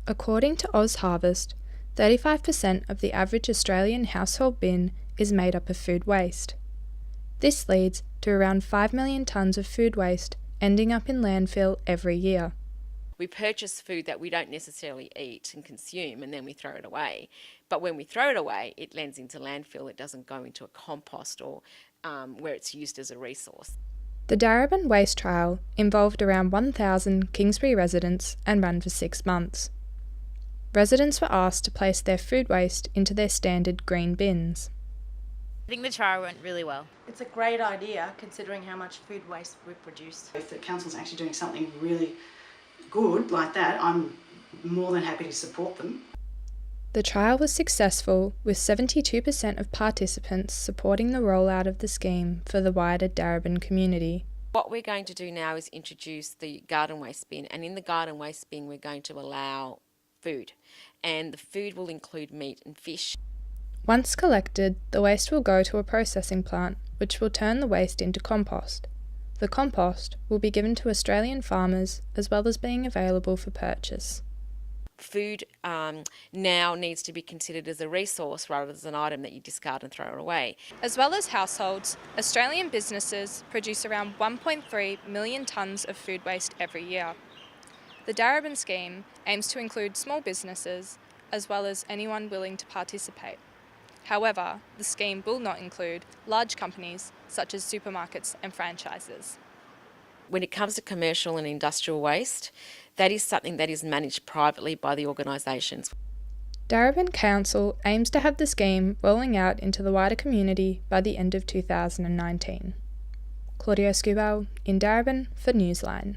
According to Oz Harvest, 35% of the average Australian household bin is made up of food waste. This leads to around 5 million tonnes of food waste ending up in landfill every year. We purchase food that we don't necessarily eat and consume, and then we throw it away. But when we throw it away, it lands into landfill. It doesn't go into a compost or where it's used as a resource. The Darebin Waste Trial involved around 1,000 Kingsbury residents and ran for 6 months. Residents were asked to place their food waste into their standard green bins. I think the trial went really well. It's a great idea considering how much food waste we produce. If the council's actually doing something really good like that, I'm more than happy to support them. The trial was successful, with 72% of participants supporting the rollout of the scheme for the wider Darebin community. What we're going to do now is introduce the garden waste bin, and in the garden waste bin we're going to allow food, and the food will include meat and fish. Once collected, the waste will go to a processing plant, which will turn the waste into compost. The compost will be given to Australian farmers as well as being available for purchase. Food now needs to be considered as a resource rather than an item that you discard and throw away. As well as households, Australian businesses produce around 1.3 million tonnes of food waste every year. The Darebin scheme aims to include small businesses as well as anyone willing to participate. However, the scheme will not include large companies such as supermarkets and franchises. When it comes to commercial and industrial waste, that is something that is managed privately by the organisations. Darebin Council aims to have the scheme rolling out into the wider community by the end of 2019. Claudia Skubel in Darebin for Newsline.